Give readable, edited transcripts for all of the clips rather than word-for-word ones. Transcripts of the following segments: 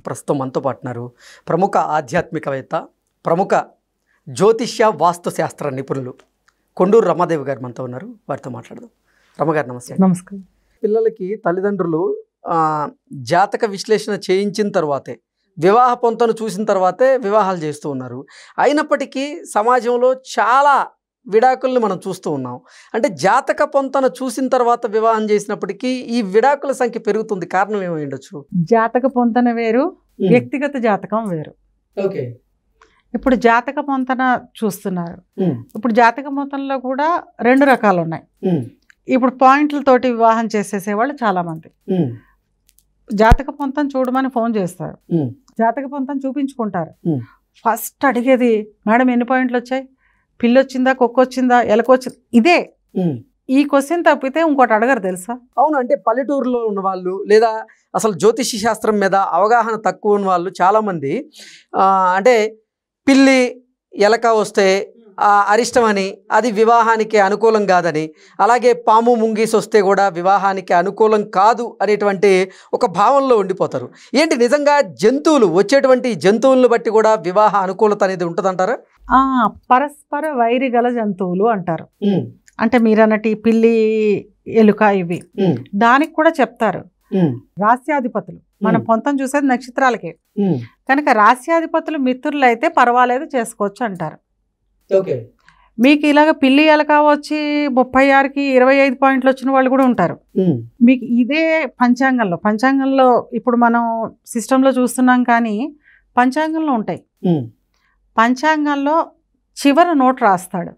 ప్రస్తుతం మనతో పాటున్నారు ప్రముఖ ఆధ్యాత్మికవేత్త, ప్రముఖ జ్యోతిష్య వాస్తు శాస్త్ర నిపుణులు కొండూరు రమాదేవి గారు మనతో ఉన్నారు. వారితో మాట్లాడదాం. రమగారు నమస్తే. నమస్కారం. పిల్లలకి తల్లిదండ్రులు జాతక విశ్లేషణ చేయించిన తర్వాతే, వివాహ పొంతను చూసిన తర్వాతే వివాహాలు చేస్తూ ఉన్నారు. అయినప్పటికీ సమాజంలో చాలా విడాకుల్ని మనం చూస్తూ ఉన్నాం. అంటే జాతక పొంతన చూసిన తర్వాత వివాహం చేసినప్పటికీ ఈ విడాకుల సంఖ్య పెరుగుతుంది. కారణం ఏమై ఉండొచ్చు? జాతక పొంతన వేరు, వ్యక్తిగత జాతకం వేరు. ఓకే. ఇప్పుడు జాతక పొంతన చూస్తున్నారు. ఇప్పుడు జాతక పొంతనలో కూడా 2 రకాలు ఉన్నాయి. ఇప్పుడు పాయింట్లతోటి వివాహం చేసేసేవాళ్ళు చాలా మంది. జాతక పొంతన చూడమని ఫోన్ చేస్తారు, జాతక పొంతన చూపించుకుంటారు. ఫస్ట్ అడిగేది, మేడం ఎన్ని పాయింట్లు వచ్చాయి, పిల్లొచ్చిందా, కుక్కొచ్చిందా, ఎలకొచ్చిందా, ఇదే. ఈ క్వశ్చన్ తప్పితే ఇంకోటి అడగరు తెలుసా? అవును. అంటే పల్లెటూరులో ఉన్న వాళ్ళు, లేదా అసలు జ్యోతిష శాస్త్రం మీద అవగాహన తక్కువ ఉన్న వాళ్ళు చాలామంది అంటే పిల్లి ఎలక వస్తే అరిష్టమని, అది వివాహానికి అనుకూలం కాదని, అలాగే పాము ముంగీస్ వస్తే కూడా వివాహానికి అనుకూలం కాదు అనేటువంటి ఒక భావనలో ఉండిపోతారు. ఏంటి నిజంగా జంతువులు, వచ్చేటువంటి జంతువులను బట్టి కూడా వివాహ అనుకూలత అనేది ఉంటుందంటారా? పరస్పర వైరి గల జంతువులు అంటారు. అంటే మీరన్నట్టు పిల్లి, ఎలుక ఇవి దానికి కూడా చెప్తారు. రాస్యాధిపతులు, మనం పొంతం చూసేది నక్షత్రాలకే కనుక రాస్యాధిపతులు మిత్రులు అయితే పర్వాలేదు, చేసుకోవచ్చు అంటారు. మీకు ఇలాగ పిల్లి ఎలక వచ్చి 36కి 25 పాయింట్లు వచ్చిన వాళ్ళు కూడా ఉంటారు. మీకు ఇదే పంచాంగంలో ఇప్పుడు మనం సిస్టంలో చూస్తున్నాం, కానీ పంచాంగంలో ఉంటాయి. పంచాంగంలో చివరి నోట్ రాస్తాడు,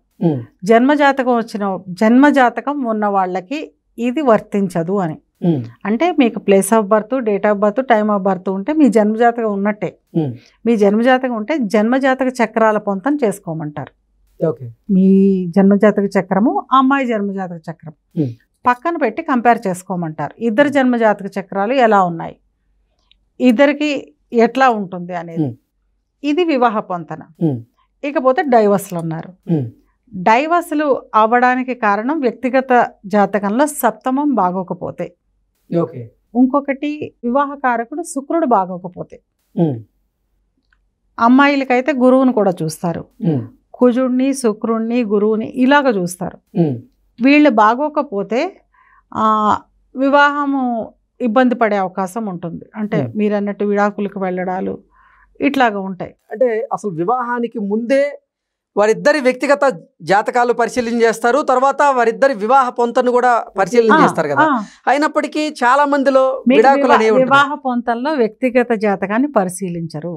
జన్మజాతకం ఉన్న వాళ్ళకి ఇది వర్తించదు అని. అంటే మీకు place of birth, date of birth, time of birth ఉంటే మీ జన్మజాతకం ఉన్నట్టే. మీ జన్మజాతకం ఉంటే జన్మజాతక చక్రాల పొంతం చేసుకోమంటారు. మీ జన్మజాతక చక్రము, అమ్మాయి జన్మజాతక చక్రం పక్కన పెట్టి కంపేర్ చేసుకోమంటారు. ఇద్దరు జన్మజాతక చక్రాలు ఎలా ఉన్నాయి, ఇద్దరికి ఎట్లా ఉంటుంది అనేది. ఇది వివాహ పొంతన. ఇకపోతే డైవర్స్లు ఉన్నారు. డైవర్స్లు అవ్వడానికి కారణం వ్యక్తిగత జాతకంలో సప్తమం బాగోకపోతే, ఇంకొకటి వివాహకారకుడు శుక్రుడు బాగోకపోతే. అమ్మాయిలకైతే గురువుని కూడా చూస్తారు, కుజుడిని, శుక్రుడిని, గురువుని ఇలాగ చూస్తారు. వీళ్ళు బాగోకపోతే వివాహము ఇబ్బంది పడే అవకాశం ఉంటుంది. అంటే మీరు అన్నట్టు విడాకులకు వెళ్ళడాలు ఇట్లాగా ఉంటాయి. అంటే అసలు వివాహానికి ముందే వారిద్దరి వ్యక్తిగత జాతకాలు పరిశీలన చేస్తారు, తర్వాత వారిద్దరి వివాహ పొంతను కూడా పరిశీలన చేస్తారు కదా. అయినప్పటికీ చాలా మందిలో వివాహ పొంతల్లో వ్యక్తిగత జాతకాన్ని పరిశీలించరు.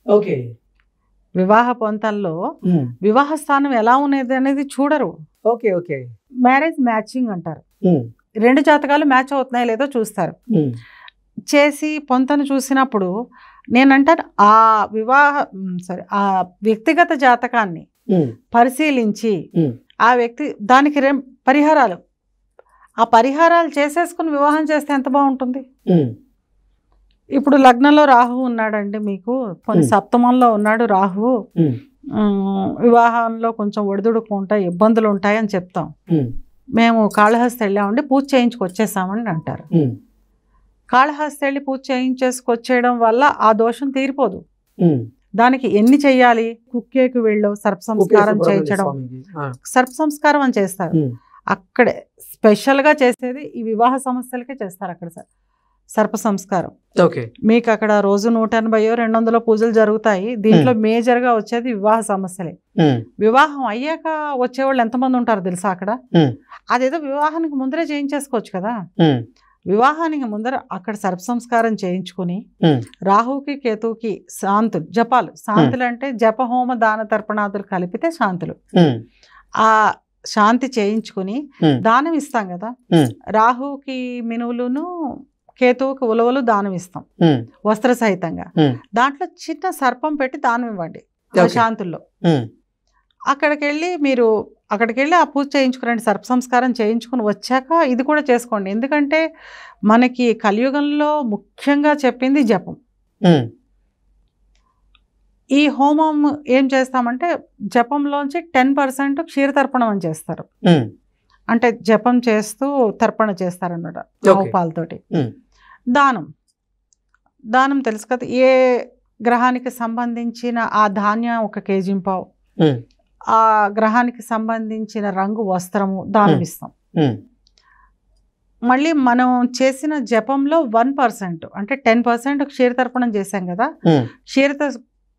ఓకే. వివాహ పొంతల్లో వివాహ స్థానం ఎలా ఉన్నది అనేది చూడరు. Okay okay. మ్యారేజ్ మ్యాచింగ్ అంటారు. 2 జాతకాలు మ్యాచ్ అవుతున్నాయో లేదో చూస్తారు. చేసి పొంతను చూసినప్పుడు నేనంటాను, ఆ వ్యక్తిగత జాతకాన్ని పరిశీలించి ఆ వ్యక్తి దానికి పరిహారాలు, ఆ పరిహారాలు చేసేసుకుని వివాహం చేస్తే ఎంత బాగుంటుంది. ఇప్పుడు లగ్నంలో రాహువు ఉన్నాడండి, మీకు కొన్ని సప్తమంలో ఉన్నాడు రాహువు, వివాహంలో కొంచెం ఒడిదుడుకు ఉంటాయి, ఇబ్బందులు ఉంటాయని చెప్తాం. మేము కాళహస్తి వెళ్ళామండి, పూజ చేయించుకొచ్చేసామని అంటారు. కాళహస్తి వెళ్ళి పూజ చేయించేసుకొచ్చేయడం వల్ల ఆ దోషం తీరిపోదు. దానికి ఎన్ని చెయ్యాలి, కుక్కేకి వెళ్ళో సర్ప సంస్కారం చేయించడం, సర్ప సంస్కారం అని చేస్తారు. అక్కడే స్పెషల్గా చేసేది ఈ వివాహ సమస్యలకే చేస్తారు అక్కడ సర్ప సంస్కారం. మీకు అక్కడ రోజు 180-200 పూజలు జరుగుతాయి. దీంట్లో మేజర్గా వచ్చేది వివాహ సమస్యలే. వివాహం అయ్యాక వచ్చేవాళ్ళు ఎంతమంది ఉంటారు తెలుసా అక్కడ? అదేదో వివాహానికి ముందరే చేయించేసుకోవచ్చు కదా. వివాహానికి ముందర అక్కడ సర్ప సంస్కారం చేయించుకుని రాహుకి కేతువుకి శాంతులు అంటే జప హోమ దాన తర్పణాదులు కలిపితే శాంతులు, ఆ శాంతి చేయించుకుని దానం ఇస్తాం కదా. రాహుకి మినువులును, కేతువుకి ఉలవలు దానం ఇస్తాం వస్త్ర సహితంగా. దాంట్లో చిన్న సర్పం పెట్టి దానం ఇవ్వండి ఆ శాంతుల్లో. అక్కడికి వెళ్ళి ఆ పూజ చేయించుకురండి, సర్ప సంస్కారం చేయించుకుని వచ్చాక ఇది కూడా చేసుకోండి. ఎందుకంటే మనకి కలియుగంలో ముఖ్యంగా చెప్పింది జపం. ఈ హోమం ఏం చేస్తామంటే జపంలోంచి 10% క్షీరతర్పణం అని చేస్తారు. అంటే జపం చేస్తూ తర్పణ చేస్తారన్నమాట ఆవు పాలతోటి. దానం దానం తెలుసు కదా, ఏ గ్రహానికి సంబంధించిన ఆ ధాన్యం 1 కేజీ పావు, ఆ గ్రహానికి సంబంధించిన రంగు వస్త్రము దానం ఇస్తాం. మళ్ళీ మనం చేసిన జపంలో 1% అంటే 10% క్షీరతర్పణం చేశాం కదా,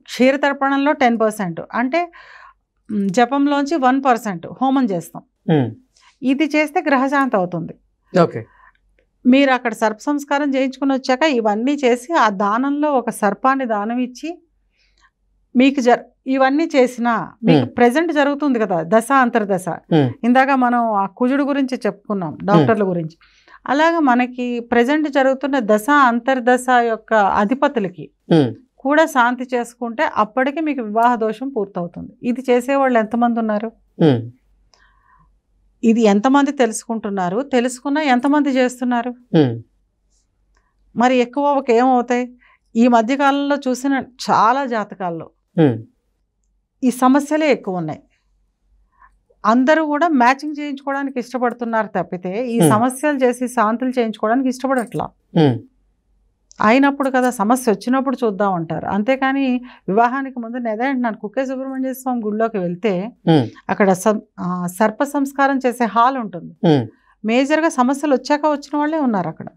క్షీరతర్పణంలో 10% అంటే జపంలోంచి 1% హోమం చేస్తాం. ఇది చేస్తే గ్రహశాంతి అవుతుంది. మీరు అక్కడ సర్ప సంస్కారం చేయించుకుని వచ్చాక ఇవన్నీ చేసి ఆ దానంలో ఒక సర్పాన్ని దానం ఇచ్చి మీకు ఇవన్నీ చేసినా మీకు ప్రెజెంట్ జరుగుతుంది కదా దశ అంతర్దశ. ఇందాక మనం ఆ కుజుడు గురించి చెప్పుకున్నాం, డాక్టర్ల గురించి. అలాగా మనకి ప్రెజెంట్ జరుగుతున్న దశ అంతర్దశ యొక్క అధిపతులకి కూడా శాంతి చేసుకుంటే అప్పటికి మీకు వివాహ దోషం పూర్తవుతుంది. ఇది చేసేవాళ్ళు ఎంతమంది ఉన్నారు? ఇది ఎంతమంది తెలుసుకుంటున్నారు? తెలుసుకున్నా ఎంతమంది చేస్తున్నారు? మరి ఎక్కువ ఏమవుతాయి? ఈ మధ్యకాలంలో చూసిన చాలా జాతకాల్లో ఈ సమస్యలే ఎక్కువ ఉన్నాయి. అందరూ కూడా మ్యాచింగ్ చేయించుకోవడానికి ఇష్టపడుతున్నారు తప్పితే ఈ సమస్యలు చేసి శాంతులు చేయించుకోవడానికి ఇష్టపడట్లా. అయినప్పుడు కదా సమస్య వచ్చినప్పుడు చూద్దాం అంటారు. అంతేకాని వివాహానికి ముందు నేనే అంటున్నాను, కుక్కే సుబ్రహ్మణ్య స్వామి గుడిలోకి వెళ్తే అక్కడ సర్ప సంస్కారం చేసే హాల్ ఉంటుంది. మేజర్గా సమస్యలు వచ్చాక వచ్చిన వాళ్ళే ఉన్నారు అక్కడ.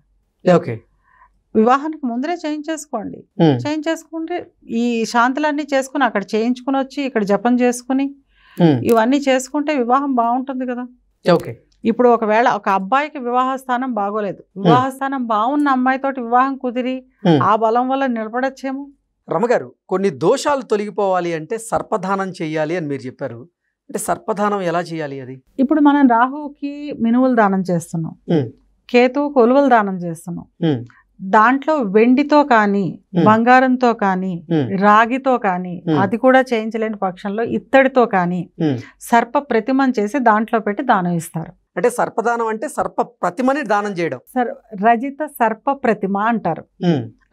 వివాహానికి ముందరే చేయించేసుకోండి. చేయించేసుకుంటే ఈ శాంతులన్నీ చేసుకుని అక్కడ చేయించుకుని వచ్చి ఇక్కడ జపం చేసుకుని ఇవన్నీ చేసుకుంటే వివాహం బాగుంటుంది కదా. ఇప్పుడు ఒకవేళ ఒక అబ్బాయికి వివాహ స్థానం బాగోలేదు, వివాహ స్థానం బాగున్న అమ్మాయితోటి వివాహం కుదిరి ఆ బలం వల్ల నిలబడచ్చేమో. రమగారు, కొన్ని దోషాలు తొలగిపోవాలి అంటే సర్పదానం చెయ్యాలి అని మీరు చెప్పారు. అంటే సర్పదానం ఎలా చేయాలి? అది ఇప్పుడు మనం రాహుకి మినువులు దానం చేస్తున్నాం, కేతువుకు ఉలువలు దానం చేస్తున్నాం. దాంట్లో వెండితో కానీ బంగారంతో కానీ రాగితో కానీ అది కూడా చేయించలేని పక్షంలో ఇత్తడితో కానీ సర్ప ప్రతిమను చేసి దాంట్లో పెట్టి దానం ఇస్తారు. అంటే సర్పదానం అంటే సర్ప ప్రతిమని దానం చేయడం. రజిత సర్ప ప్రతిమ అంటారు.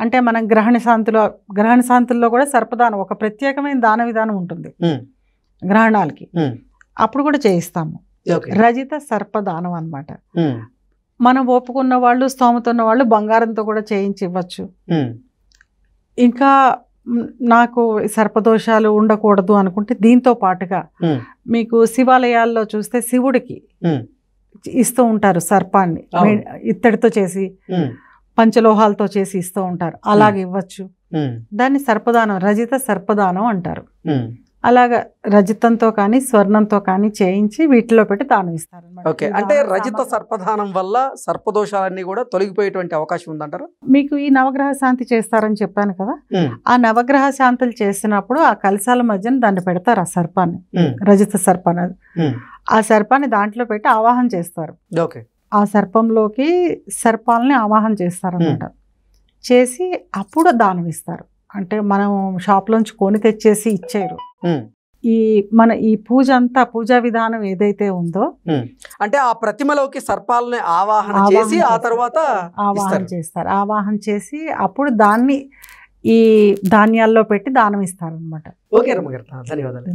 అంటే మనం గ్రహణ శాంతుల్లో కూడా సర్పదానం ఒక ప్రత్యేకమైన దాన విధానం ఉంటుంది గ్రహణాలకి, అప్పుడు కూడా చేయిస్తాము. రజిత సర్పదానం అన్నమాట. మనం ఒప్పుకున్న వాళ్ళు, స్తోమత ఉన్న వాళ్ళు బంగారంతో కూడా చేయించి ఇవ్వచ్చు. ఇంకా నాకు సర్పదోషాలు ఉండకూడదు అనుకుంటే దీంతో పాటుగా మీకు శివాలయాల్లో చూస్తే శివుడికి ఇస్తూ ఉంటారు సర్పాన్ని, ఇత్తడితో చేసి పంచలోహాలతో చేసి ఇస్తూ ఉంటారు. అలాగే ఇవ్వచ్చు. దాన్ని సర్పదానం, రజిత సర్పదానం అంటారు. అలాగా రజితంతో కానీ స్వర్ణంతో కానీ చేయించి వీటిలో పెట్టి దానం ఇస్తారు. అంటే రజిత సర్పదానం వల్ల సర్పదోషాలన్నీ కూడా తొలగిపోయేటువంటి అవకాశం ఉందంటారు. మీకు ఈ నవగ్రహ శాంతి చేస్తారని చెప్పాను కదా, ఆ నవగ్రహ శాంతులు చేసినప్పుడు ఆ కలశాల మధ్యన దాన్ని పెడతారు, ఆ సర్పాన్ని, రజిత సర్పాన్ని. ఆ సర్పాన్ని దాంట్లో పెట్టి ఆవాహన చేస్తారు. ఆ సర్పంలోకి సర్పాలని ఆవాహన చేస్తారు అన్నమాట. చేసి అప్పుడు దానం ఇస్తారు. అంటే మనం షాప్లోంచి కొని తెచ్చేసి ఇచ్చేరు. ఈ పూజ అంతా, పూజా విధానం ఏదైతే ఉందో, అంటే ఆ ప్రతిమలోకి సర్పాలని ఆవాహన చేసి ఆ తర్వాత ఆవాహన చేస్తారు. ఆవాహన చేసి అప్పుడు దాన్ని ఈ ధాన్యాల్లో పెట్టి దానం ఇస్తారు అన్నమాట. ఓకే రమ్మ గారు, ధన్యవాదాలు.